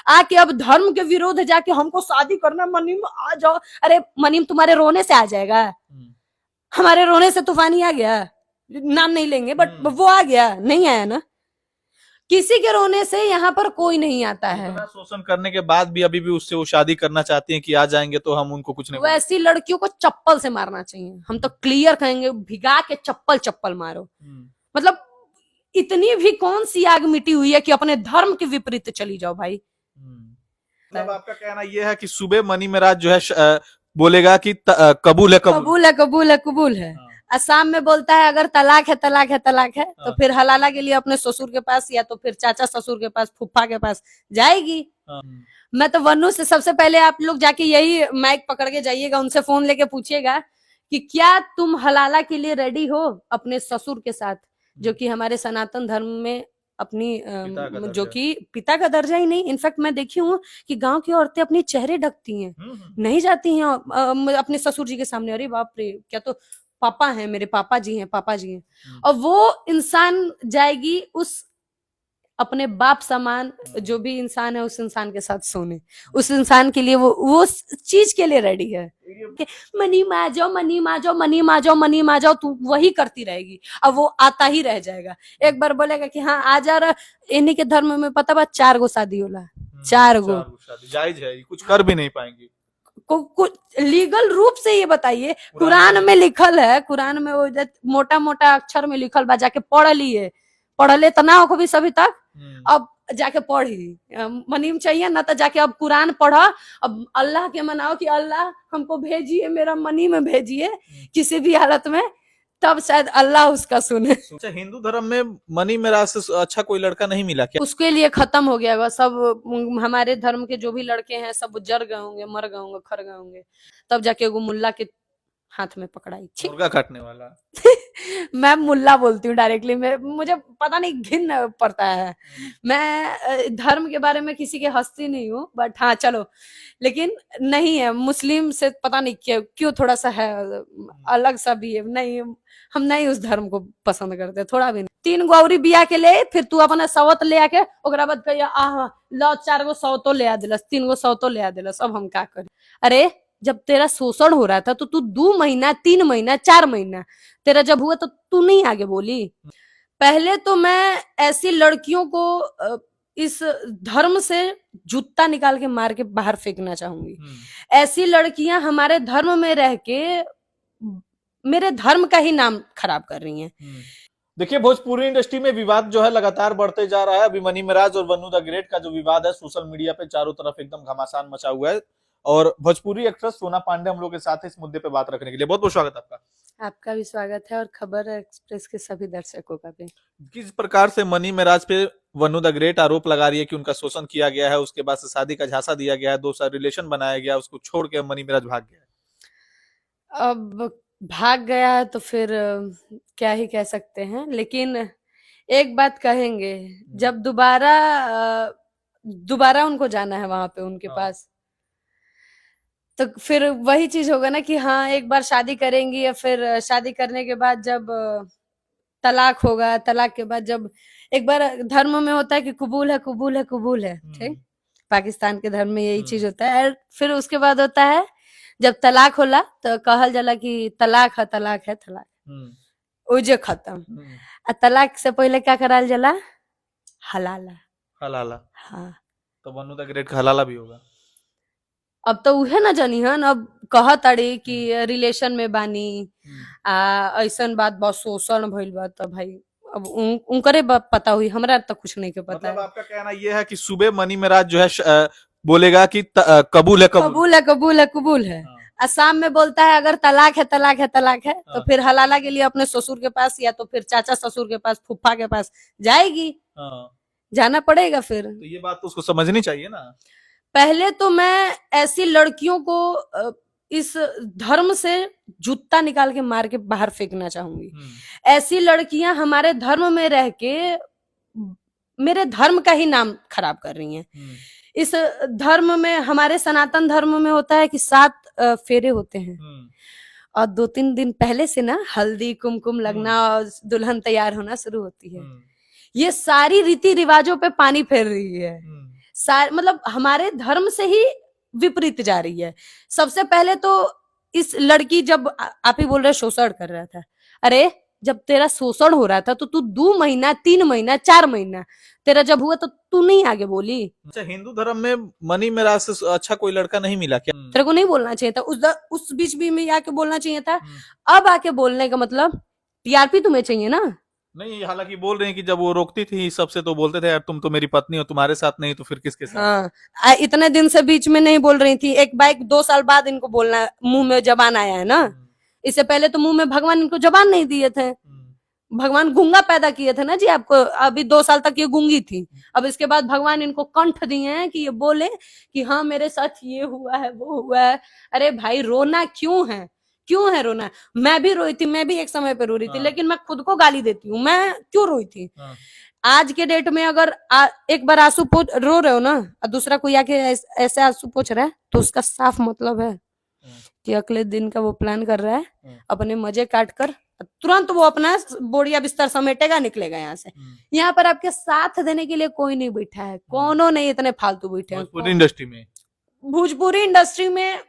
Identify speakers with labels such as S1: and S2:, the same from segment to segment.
S1: आके अब धर्म के विरोध जाके हमको शादी करना, मनीम आ जाओ। अरे मनीम तुम्हारे रोने से आ जाएगा, हमारे रोने से तूफान ही आ गया, नाम नहीं लेंगे बट वो आ गया, नहीं आया ना। किसी के रोने से यहाँ पर कोई नहीं आता है।
S2: इतना शोषण करने के बाद भी अभी भी उससे वो शादी करना चाहती हैं कि आ जाएंगे तो हम उनको कुछ नहीं बोलेंगे।
S1: वैसी लड़कियों को चप्पल से मारना चाहिए, हम तो क्लियर कहेंगे, भिगा के चप्पल चप्पल मारो। मतलब इतनी भी कौन सी आग मिटी हुई है कि अपने धर्म के विपरीत चली जाओ भाई।
S2: मतलब आपका कहना यह है कि सुबह मनी मेराज जो है बोलेगा कि कबूल है,
S1: कबूल है, कबूल है, कबूल है। असम में बोलता है अगर तलाक है, तलाक है, तलाक है, तो फिर हलाला के लिए अपने ससुर के पास या तो फिर चाचा ससुर के पास, फूफा के पास जाएगी। मैं तो वनु से सबसे पहले आप लोग जाके यही माइक पकड़ के जाइएगा, उनसे फोन लेके पूछिएगा कि क्या तुम हलाला के लिए रेडी हो अपने ससुर के साथ, जो कि हमारे सनातन धर्म में अपनी जो कि पिता का दर्जा ही नहीं। इनफैक्ट मैं देखी हूँ कि गांव की औरतें अपने चेहरे ढकती हैं, नहीं जाती हैं अपने ससुर जी के सामने। अरे बाप रे, क्या तो पापा हैं, मेरे पापा जी हैं, पापा जी हैं। और वो इंसान जाएगी उस अपने बाप समान जो भी इंसान है उस इंसान के साथ सोने, उस इंसान के लिए वो चीज के लिए रेडी है। मनी मा जाओ, मनी मा जाओ, मनी मा जाओ, मनी मा जाओ, तू वही करती रहेगी। अब वो आता ही रह जाएगा। एक बार बोलेगा कि हाँ आ जा रहा, इन्हीं के धर्म में पता बा 4 गो शादी होला, 4 गो
S2: जायज है, कुछ कर भी नहीं पाएंगे।
S1: कुछ लीगल रूप से ये बताइए, कुरान में लिखल है, कुरान में वो मोटा मोटा अक्षर में लिखल बा, जाके पढ़ लिए, पढ़ले तो ना हो भी सभी तक, अब जाके पढ़ी। मनीम चाहिए ना तो जाके अब कुरान पढ़ा, अब अल्लाह के मनाओ कि अल्लाह हमको भेजिए, मेरा मनी में भेजिए किसी भी हालत में, तब शायद अल्लाह उसका सुने।
S2: अच्छा, हिंदू धर्म में मनी मेराज से अच्छा कोई लड़का नहीं मिला क्या?
S1: उसके लिए खत्म हो गया वह सब। हमारे धर्म के जो भी लड़के हैं सब जर गए होंगे, मर गए होंगे, खर गए होंगे, तब जाके वो मुल्ला के हाथ में पकड़ाई।
S2: मुर्गा काटने वाला
S1: मैं मुल्ला बोलती हूँ डायरेक्टली, मुझे पता नहीं घिन पड़ता है। मैं धर्म के बारे में किसी के हंसती नहीं हूँ, बट हाँ चलो, लेकिन नहीं है मुस्लिम से पता नहीं क्यों थोड़ा सा है अलग सा भी है। नहीं, हम नहीं उस धर्म को पसंद करते, थोड़ा भी नहीं। 3 गो औरी बिया के ले, फिर तू अपना सवत ले आके ओकरा बाद कहिया आह लो 4 गो सवतो ले आ दिलस, 3 गो सवतो ले आ दिलस, अब हम क्या करें। अरे जब तेरा शोषण हो रहा था तो तू 2 महीना, 3 महीना, 4 महीना तेरा जब हुआ तो तू नहीं आगे बोली। पहले तो मैं ऐसी लड़कियों को इस धर्म से जूता निकाल के मार के बाहर फेंकना चाहूंगी। ऐसी लड़कियां हमारे धर्म में रह के मेरे धर्म का ही नाम खराब कर रही हैं।
S2: देखिए, भोजपुरी इंडस्ट्री में विवाद जो है लगातार बढ़ते जा रहा है। अभी मनी मेराज और वनु द ग्रेट का जो विवाद है सोशल मीडिया पे चारों तरफ एकदम घमासान मचा हुआ है, और भोजपुरी एक्ट्रेस सोना पांडे हम लोग के साथ है इस मुद्दे पे बात रखने के लिए। बहुत बहुत स्वागत आपका।
S1: आपका भी स्वागत है, और खबर एक्सप्रेस के सभी दर्शकों का भी।
S2: किस प्रकार से मनी मेराज पे वनु द ग्रेट आरोप लगा रही है कि उनका शोषण किया गया है, उसके बाद से शादी का झांसा दिया गया है, 2 साल रिलेशन बनाया गया, उसको छोड़ के मनी मेराज भाग गया।
S1: अब भाग गया है तो फिर क्या ही कह सकते हैं, लेकिन एक बात कहेंगे, जब दोबारा उनको जाना है वहां पे उनके पास, तो फिर वही चीज होगा ना कि हाँ एक बार शादी करेंगी, या फिर शादी करने के बाद जब तलाक होगा, तलाक के बाद जब एक बार धर्म में होता है कि कबूल है, कबूल है, कबूल है, ठीक, पाकिस्तान के धर्म में यही चीज होता है। और फिर उसके बाद होता है जब तलाक होला तो कहल जाला कि तलाक है, तलाक है, तलाक उजे खत्म। तलाक से पहले क्या कराल जाला, हलाला।
S2: हलाला,
S1: हाँ,
S2: तो वनु द ग्रेट का हलाला भी होगा।
S1: अब तो उहे ना जानी हन, अब कहत अड़ी कि रिलेशन में बानी ऐसन बात बस शोषण भइल बा, तो भाई अब उनकरे पता हुई, हमरा तो कुछ नहीं के पता।
S2: मतलब आपका कहना यह है कि सुबह मनी मेराज जो है बोलेगा कि कबूल है,
S1: कबूल है, कबूल है, कबूल है। असम में बोलता है अगर तलाक है, तलाक है, तलाक है, तो फिर हलाला के लिए अपने ससुर के पास या तो फिर चाचा ससुर के पास, फूफा के पास जाएगी, जाना पड़ेगा। फिर
S2: तो ये बात तो उसको समझनी चाहिए ना।
S1: पहले तो मैं ऐसी लड़कियों को इस धर्म से जूता निकाल के मार के बाहर फेंकना चाहूंगी। ऐसी लड़कियां हमारे धर्म में रह के मेरे धर्म का ही नाम खराब कर रही हैं। इस धर्म में, हमारे सनातन धर्म में होता है कि 7 फेरे होते हैं, और 2-3 दिन पहले से ना हल्दी कुमकुम लगना और दुल्हन तैयार होना शुरू होती है। ये सारी रीति रिवाजों पे पानी फेर रही है, मतलब हमारे धर्म से ही विपरीत जा रही है। सबसे पहले तो इस लड़की जब आप ही बोल रहे शोषण कर रहा था, अरे जब तेरा शोषण हो रहा था तो तू 2 महीना 3 महीना 4 महीना तेरा जब हुआ तो तू नहीं आगे बोली?
S2: अच्छा, हिंदू धर्म में मनी मेराज से अच्छा कोई लड़का नहीं मिला क्या?
S1: तेरे को नहीं बोलना चाहिए था उस बीच भी में आके बोलना चाहिए था। अब आके बोलने का मतलब टीआरपी तुम्हें चाहिए ना?
S2: नहीं, हालांकि बोल रहे हैं कि जब वो रोकती थी सबसे तो बोलते थे यार तुम तो मेरी पत्नी हो, तुम्हारे साथ नहीं तो फिर किसके साथ?
S1: हाँ, इतने दिन से बीच में नहीं बोल रही थी, एक बाइक 2 साल बाद इनको बोलना मुंह में जबान आया है ना। इससे पहले तो मुंह में भगवान इनको जबान नहीं दिए थे, भगवान गूंगा पैदा किए थे ना जी आपको। अभी 2 साल तक ये गूंगी थी, अब इसके बाद भगवान इनको कंठ दिए हैं कि ये बोले कि हाँ मेरे साथ ये हुआ है वो हुआ है। अरे भाई रोना क्यों है, क्यों है रोना? मैं भी रोई थी, मैं भी एक समय पे रो रही थी, लेकिन मैं खुद को गाली देती हूँ, मैं क्यों रोई थी? आज के डेट में अगर एक बार आंसू रो रहे हो ना और दूसरा कोई आके ऐसे आंसू पोंछ रहा है तो उसका साफ मतलब है कि अगले दिन का वो प्लान कर रहा है, अपने मजे काट कर तुरंत वो अपना बोरिया बिस्तर समेटेगा, निकलेगा यहाँ से। यहाँ पर आपके साथ देने के लिए कोई नहीं बैठा है, कोनो नहीं इतने फालतू बैठे हैं
S2: भोजपुरी इंडस्ट्री में।
S1: भोजपुरी इंडस्ट्री में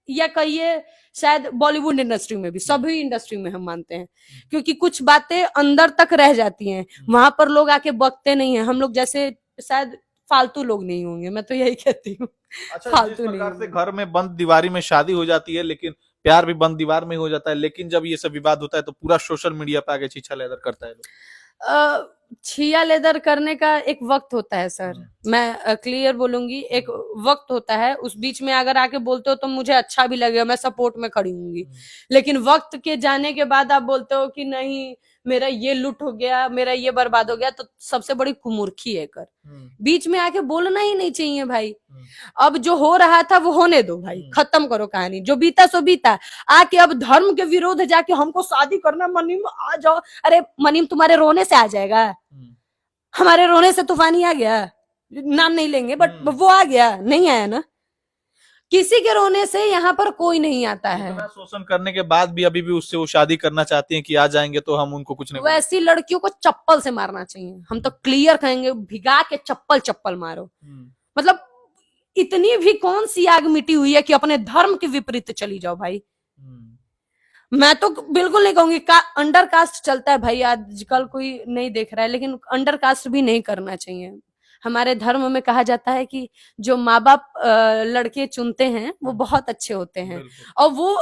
S1: या कहिए शायद बॉलीवुड इंडस्ट्री में भी, सभी इंडस्ट्री में हम मानते हैं, क्योंकि कुछ बातें अंदर तक रह जाती हैं, वहां पर लोग आके बकते नहीं है। हम लोग जैसे शायद फालतू लोग नहीं होंगे, मैं तो यही कहती हूँ।
S2: अच्छा,
S1: फालतू
S2: जिस प्रकार
S1: नहीं
S2: से घर में बंद दीवारी में शादी हो जाती है, लेकिन प्यार भी बंद दीवार में हो जाता है, लेकिन जब ये सब विवाद होता है तो पूरा सोशल मीडिया पे आगे छीछा लेदर करता है लोग।
S1: छिया लेदर करने का एक वक्त होता है सर, मैं क्लियर बोलूंगी, एक वक्त होता है, उस बीच में अगर आके बोलते हो तो मुझे अच्छा भी लगेगा, मैं सपोर्ट में खड़ी हूंगी। लेकिन वक्त के जाने के बाद आप बोलते हो कि नहीं मेरा ये लूट हो गया, मेरा ये बर्बाद हो गया, तो सबसे बड़ी कुमूर्खी है कर। बीच में आके बोलना ही नहीं चाहिए भाई। अब जो हो रहा था वो होने दो भाई, खत्म करो कहानी, जो बीता सो बीता। आके अब धर्म के विरोध जाके हमको शादी करना, मनीम आ जाओ, अरे मनीम तुम्हारे रोने से आ जाएगा, हमारे रोने से तूफानी आ गया, नाम नहीं लेंगे बट वो आ गया, नहीं आया ना। किसी के रोने से यहाँ पर कोई नहीं आता है।
S2: इतना शोषण करने के बाद भी अभी भी उससे वो शादी करना चाहती हैं कि आ जाएंगे तो हम उनको कुछ नहीं बोलेंगे।
S1: वैसी लड़कियों को चप्पल से मारना चाहिए, हम तो क्लियर कहेंगे, भिगा के चप्पल चप्पल मारो। मतलब इतनी भी कौन सी आग मिटी हुई है कि अपने धर्म के विपरीत चली जाओ भाई। मैं तो बिल्कुल नहीं कहूंगी अंडर कास्ट चलता है भाई, आजकल कोई नहीं देख रहा है, लेकिन अंडर कास्ट भी नहीं करना चाहिए। हमारे धर्म में कहा जाता है कि जो माँ बाप लड़के चुनते हैं वो बहुत अच्छे होते हैं, और वो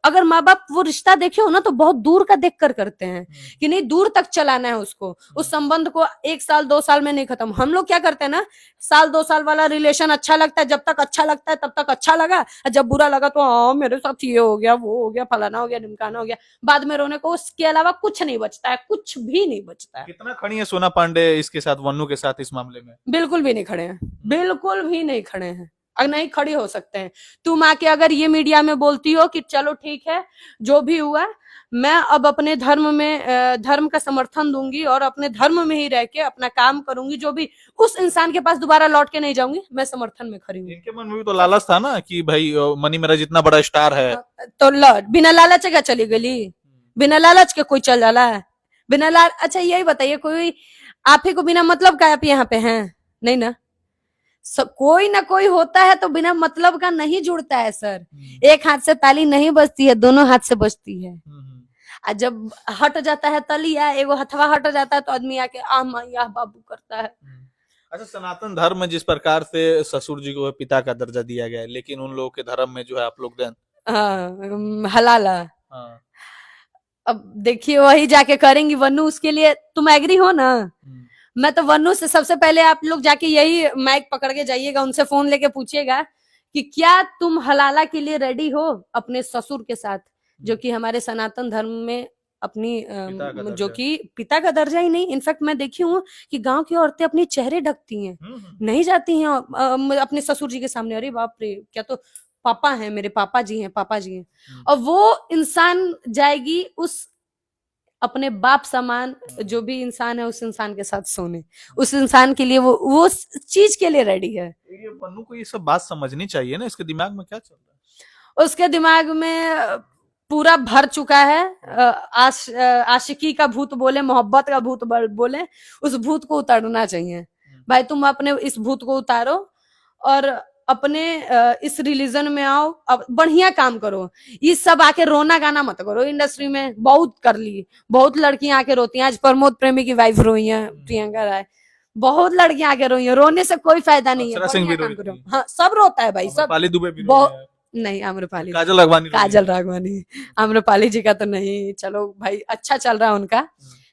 S1: अगर माँ बाप वो रिश्ता देखे हो ना तो बहुत दूर का देख कर करते हैं कि नहीं दूर तक चलाना है उसको, उस संबंध को 1 साल 2 साल में नहीं खत्म। हम लोग क्या करते हैं ना, साल 2 साल वाला रिलेशन अच्छा लगता है, जब तक अच्छा लगता है तब तक अच्छा लगा, जब बुरा लगा तो हाँ मेरे साथ ये हो गया वो हो गया फलाना हो गया ढिमकाना हो गया, बाद में रोने को उसके अलावा कुछ नहीं बचता है, कुछ भी नहीं बचता है।
S2: कितना खड़ी है सोना पांडे इसके साथ, वन्नू के साथ इस मामले में?
S1: बिल्कुल भी नहीं खड़े हैं, बिल्कुल भी नहीं खड़े हैं, अगर नहीं खड़ी हो सकते हैं। तुम आके अगर ये मीडिया में बोलती हो कि चलो ठीक है जो भी हुआ, मैं अब अपने धर्म में धर्म का समर्थन दूंगी और अपने धर्म में ही रह के अपना काम करूंगी, जो भी उस इंसान के पास दोबारा लौट के नहीं जाऊंगी, मैं समर्थन में खड़ी हूँ।
S2: इनके मन में भी तो लालच था ना कि भाई मनी मेरा जितना बड़ा स्टार है,
S1: तो बिना लालच का चली गई? बिना लालच के कोई चल जाला है? बिना अच्छा यही बताइए, कोई आप ही को बिना मतलब का आप यहाँ पे हैं? नहीं ना, कोई ना कोई होता है तो बिना मतलब का नहीं जुड़ता है सर। एक हाथ से ताली नहीं बजती है, दोनों हाथ से बजती है। जब हट जाता है तलिया, एगो हथवा हट जाता है तो आदमी आके आह मैया बाबू करता है।
S2: अच्छा, सनातन धर्म में जिस प्रकार से ससुर जी को पिता का दर्जा दिया गया है, लेकिन उन लोगों के धर्म में जो है आप लोग
S1: हलाला। अब देखिए वही जाके करेंगी वन्नू, उसके लिए तुम एग्री हो ना? मैं तो वन्नू से सबसे पहले आप लोग जाके यही माइक पकड़ के जाइएगा, उनसे फोन लेके पूछिएगा कि क्या तुम हलाला के लिए रेडी हो अपने ससुर के साथ, जो कि हमारे सनातन धर्म में अपनी जो कि पिता का दर्जा ही नहीं, इनफैक्ट मैं देखी हूँ कि गांव की औरतें अपने चेहरे ढकती हैं, नहीं जाती हैं अपने ससुर जी के सामने, अरे बाप रे क्या तो पापा हैं, मेरे पापा जी हैं, और वो इंसान जाएगी उस अपने बाप समान जो भी इंसान है उस इंसान के साथ सोने, उस इंसान के लिए वो चीज के लिए रेडी है।
S2: ये वन्नू को ये सब बात समझनी चाहिए ना, इसके दिमाग में क्या चल रहा है?
S1: उसके दिमाग में पूरा भर चुका है आशिकी का भूत बोले, मोहब्बत का भूत बोले, उस भूत को उतारना चाहिए भाई। तुम अपने इस भूत को उतारो, और अपने इस रिलीजन में आओ, अब बढ़िया काम करो। ये सब आके रोना गाना मत करो इंडस्ट्री में, बहुत कर ली, बहुत लड़कियां आके रोती हैं। आज प्रमोद प्रेमी की वाइफ रोई है, प्रियंका राय, बहुत लड़कियां आके रोई हैं। रोने से कोई फायदा नहीं है,
S2: अक्षरा सिंह भी
S1: बढ़िया काम
S2: रोई
S1: करो।
S2: थी।
S1: हाँ, सब रोता है भाई, सब।
S2: पाली दुबे भी रोई
S1: बहुत
S2: है।
S1: नहीं, आम्रपाली,
S2: काजल राघवानी रोई
S1: काजल
S2: है।
S1: राघवानी, आम्रपाली जी का तो नहीं, चलो भाई अच्छा चल रहा है उनका।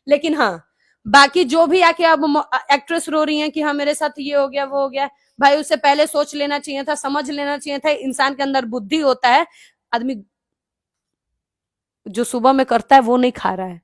S1: लेकिन हाँ, बाकी जो भी आके अब एक्ट्रेस रो रही हैं कि हाँ मेरे साथ ये हो गया वो हो गया, भाई उससे पहले सोच लेना चाहिए था, समझ लेना चाहिए था। इंसान के अंदर बुद्धि होता है, आदमी जो सुबह में करता है वो नहीं खा रहा है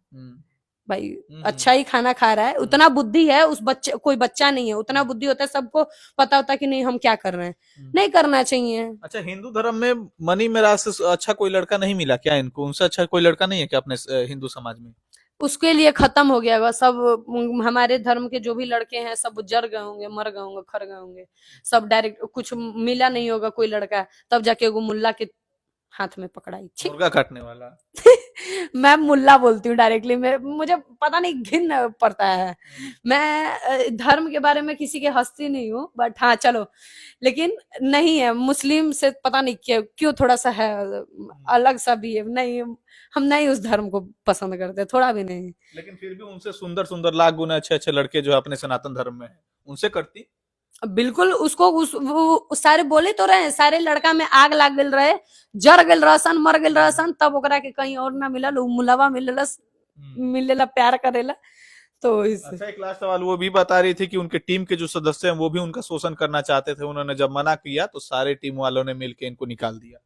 S1: भाई, अच्छा ही खाना खा रहा है, उतना बुद्धि है उस बच्चे, कोई बच्चा नहीं है, उतना बुद्धि होता है, सबको पता होता है कि नहीं हम क्या कर रहे हैं, नहीं करना चाहिए।
S2: अच्छा, हिंदू धर्म में मनी मेराज से अच्छा कोई लड़का नहीं मिला क्या इनको? उनसे अच्छा कोई लड़का नहीं है क्या अपने हिंदू समाज में?
S1: उसके लिए खत्म हो गया सब। हमारे धर्म के जो भी लड़के हैं सब जर गए होंगे, मर गए होंगे, खर गए होंगे, सब डायरेक्ट, कुछ मिला नहीं होगा कोई लड़का, तब जाके वो मुल्ला के हाथ में पकड़ाई। छी।
S2: मुर्गा काटने वाला।
S1: मैं मुल्ला बोलती हूँ डायरेक्टली, मैं, मुझे पता नहीं घिन पड़ता है। मैं धर्म के बारे में किसी के हंसती नहीं हूँ, बट हाँ चलो, लेकिन नहीं है, मुस्लिम से पता नहीं क्यों थोड़ा सा है अलग सा भी है, नहीं, हम नहीं उस धर्म को पसंद करते, थोड़ा भी नहीं।
S2: लेकिन फिर भी उनसे सुंदर सुंदर लाख गुना अच्छे अच्छे लड़के जो अपने सनातन धर्म में है, उनसे करती।
S1: बिल्कुल, उसको वो सारे बोले तो रहे, सारे लड़का में आग लाग गल रहे, जर गल रहसन, मर गल रहसन, तब ओकरा के कहीं और ना मिलल, उ मुलावा मिलेला प्यार करेला। तो
S2: अच्छा, एक लास्ट सवाल, वो भी बता रही थी कि उनके टीम के जो सदस्य हैं वो भी उनका शोषण करना चाहते थे, उन्होंने जब मना किया तो सारे टीम वालों ने मिलकर इनको निकाल दिया।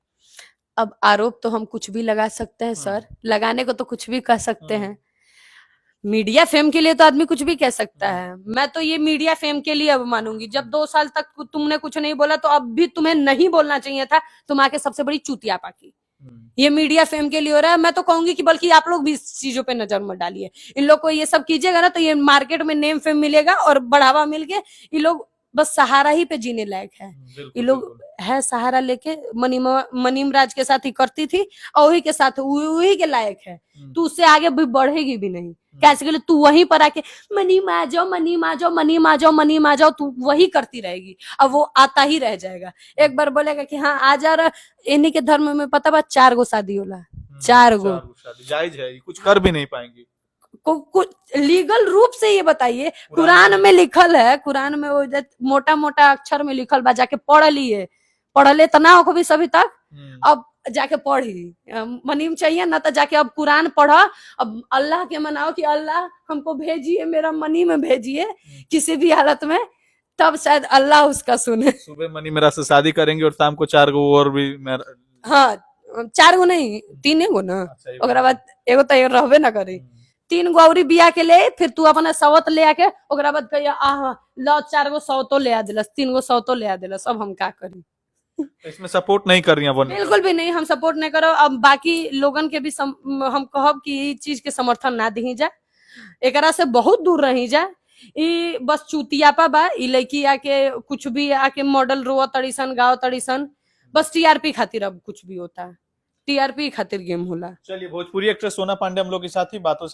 S1: अब आरोप तो हम कुछ भी लगा सकते हैं सर, लगाने को तो कुछ भी कह सकते हैं, मीडिया फेम के लिए तो आदमी कुछ भी कह सकता है। मैं तो ये मीडिया फेम के लिए अब मानूंगी, जब 2 साल तक तुमने कुछ नहीं बोला तो अब भी तुम्हें नहीं बोलना चाहिए था, तुम आके सबसे बड़ी चूतिया पाकी। ये मीडिया फेम के लिए हो रहा है। मैं तो कहूंगी कि बल्कि आप लोग भी इस चीजों पे नजर मत डालिए, इन लोग को ये सब कीजिएगा ना तो ये मार्केट में नेम फेम मिलेगा और बढ़ावा मिल के ये लोग बस सहारा ही पे जीने लायक है। ये लोग है सहारा लेके, मनीम राज के साथ ही करती थी और वही के साथ वही के लायक है, तू उससे आगे भी बढ़ेगी भी नहीं। कैसे के लिए तू वहीं पर आके मनी मा जाओ, मनी मा जाओ, मनी मा जाओ, मनी मा जाओ, तू वही करती रहेगी, अब वो आता ही रह जाएगा। एक बार बोलेगा कि हाँ आ जा रहा, इन्हीं के धर्म में पता बा 4 गो शादी होला, 4 गो
S2: शादी जायज है, कुछ कर भी नहीं पाएंगे।
S1: कुछ लीगल रूप से ये बताइए, कुरान में लिखल है, कुरान में वो मोटा मोटा अक्षर में लिखल बा, जाके पढ़ लिए, पढ़ले तो ना हो भी सभी तक, अब जाके पढ़ी, मनीम चाहिए ना तो जाके अब कुरान पढ़ा, अब अल्लाह के मनाओ कि अल्लाह हमको भेजिए, मेरा मनी में भेजिए किसी भी हालत में, तब शायद अल्लाह उसका सुने।
S2: सुबह मनी मेरा से शादी करेंगे और शाम को 4 गो और भी
S1: हाँ 4 गो नहीं 3 गो ना, ओकरा बाद एगो तो रहबे ना करी, 3 गो औरी बिया के ले, फिर तू अपना सवत ले आके ओकरा बाद कहिया आहा लो 4 गो सौतो ले आ दिलस, 3 गो सौतो ले आ दिलस, अब हम का करी।
S2: इसमें सपोर्ट नहीं कर रही हैं,
S1: बिल्कुल भी नहीं, हम सपोर्ट नहीं करो। अब बाकी लोगन के भी हम कहब कि ई चीज के समर्थन ना दी जा, एकरा से बहुत दूर रही जा। ई बस चूतियापा बा, ई लड़की आके कुछ भी आके मॉडल रोआ तड़ीसन, गाओ तड़ीसन, बस टीआरपी खातिर अब कुछ भी होता है, टीआरपी खातिर गेम होला।
S2: चलिए, भोजपुरी एक्ट्रेस सोना पांडे हम लोग के साथ ही बातों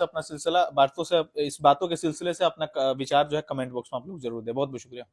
S2: से इस बातों के सिलसिले से अपना विचार जो है कमेंट बॉक्स में आप लोग जरूर दें। बहुत बहुत शुक्रिया।